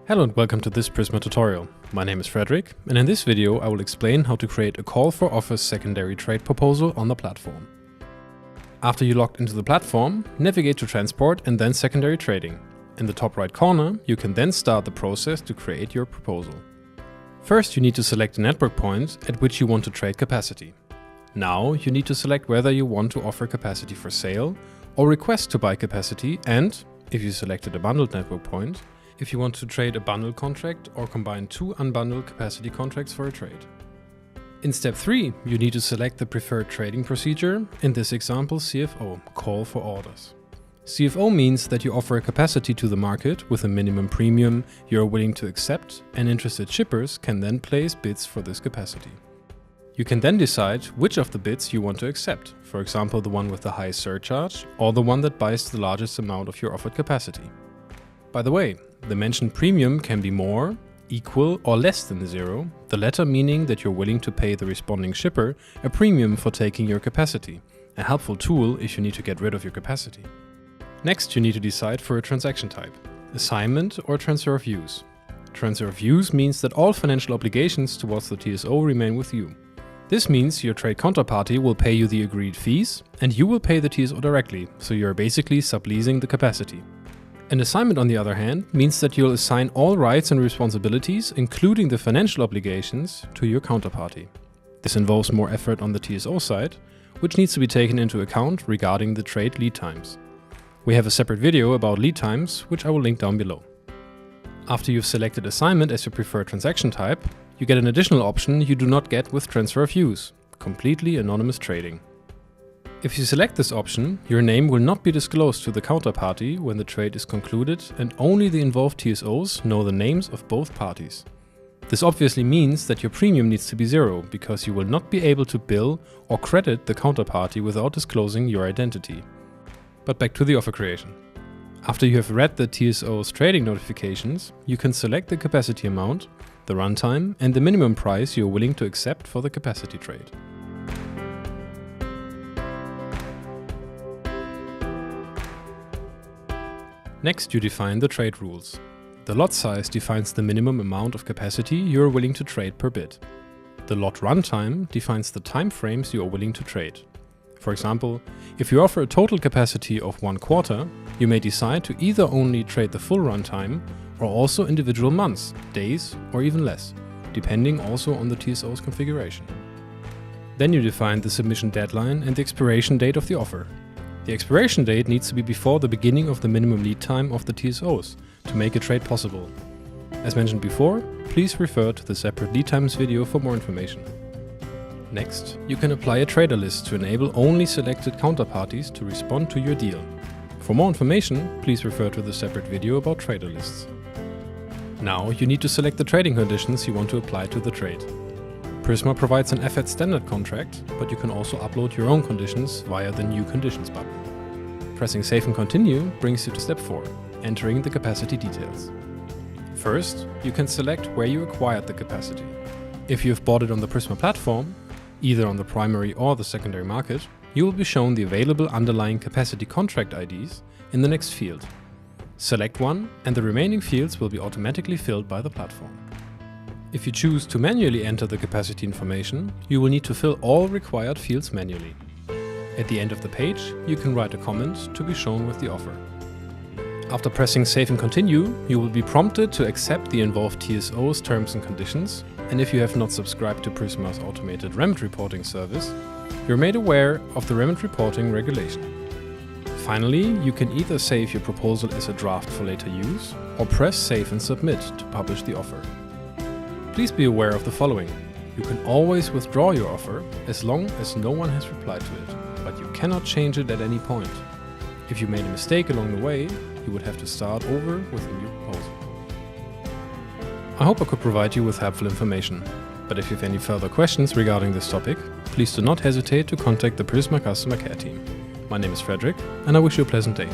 Hello and welcome to this PRISMA tutorial. My name is Frederick, and in this video I will explain how to create a call for offers secondary trade proposal on the platform. After you logged into the platform, navigate to Transport and then Secondary Trading. In the top right corner, you can then start the process to create your proposal. First, you need to select the network point at which you want to trade capacity. Now, you need to select whether you want to offer capacity for sale or request to buy capacity, and, if you selected a bundled network point, if you want to trade a bundle contract or combine two unbundled capacity contracts for a trade. In step 3, you need to select the preferred trading procedure, in this example CFO, call for orders. CFO means that you offer a capacity to the market with a minimum premium you are willing to accept, and interested shippers can then place bids for this capacity. You can then decide which of the bids you want to accept, for example the one with the highest surcharge or the one that buys the largest amount of your offered capacity. By the way, the mentioned premium can be more, equal or less than 0, the latter meaning that you're willing to pay the responding shipper a premium for taking your capacity, a helpful tool if you need to get rid of your capacity. Next, you need to decide for a transaction type, assignment or transfer of use. Transfer of use means that all financial obligations towards the TSO remain with you. This means your trade counterparty will pay you the agreed fees and you will pay the TSO directly, so you're basically subleasing the capacity. An assignment, on the other hand, means that you'll assign all rights and responsibilities, including the financial obligations, to your counterparty. This involves more effort on the TSO side, which needs to be taken into account regarding the trade lead times. We have a separate video about lead times, which I will link down below. After you've selected assignment as your preferred transaction type, you get an additional option you do not get with transfer of use: completely anonymous trading. If you select this option, your name will not be disclosed to the counterparty when the trade is concluded, and only the involved TSOs know the names of both parties. This obviously means that your premium needs to be 0, because you will not be able to bill or credit the counterparty without disclosing your identity. But back to the offer creation. After you have read the TSO's trading notifications, you can select the capacity amount, the runtime, and the minimum price you are willing to accept for the capacity trade. Next, you define the trade rules. The lot size defines the minimum amount of capacity you are willing to trade per bid. The lot runtime defines the time frames you are willing to trade. For example, if you offer a total capacity of 1 quarter, you may decide to either only trade the full runtime or also individual months, days, or even less, depending also on the TSO's configuration. Then you define the submission deadline and the expiration date of the offer. The expiration date needs to be before the beginning of the minimum lead time of the TSOs to make a trade possible. As mentioned before, please refer to the separate lead times video for more information. Next, you can apply a trader list to enable only selected counterparties to respond to your deal. For more information, please refer to the separate video about trader lists. Now you need to select the trading conditions you want to apply to the trade. PRISMA provides an FAT standard contract, but you can also upload your own conditions via the New Conditions button. Pressing Save and Continue brings you to step 4, entering the capacity details. First, you can select where you acquired the capacity. If you have bought it on the PRISMA platform, either on the primary or the secondary market, you will be shown the available underlying capacity contract IDs in the next field. Select one, and the remaining fields will be automatically filled by the platform. If you choose to manually enter the capacity information, you will need to fill all required fields manually. At the end of the page, you can write a comment to be shown with the offer. After pressing Save and Continue, you will be prompted to accept the involved TSO's terms and conditions, and if you have not subscribed to PRISMA's automated remit reporting service, you're made aware of the remit reporting regulation. Finally, you can either save your proposal as a draft for later use, or press Save and Submit to publish the offer. Please be aware of the following. You can always withdraw your offer as long as no one has replied to it, but you cannot change it at any point. If you made a mistake along the way, you would have to start over with a new proposal. I hope I could provide you with helpful information, but if you have any further questions regarding this topic, please do not hesitate to contact the PRISMA customer care team. My name is Frederick, and I wish you a pleasant day.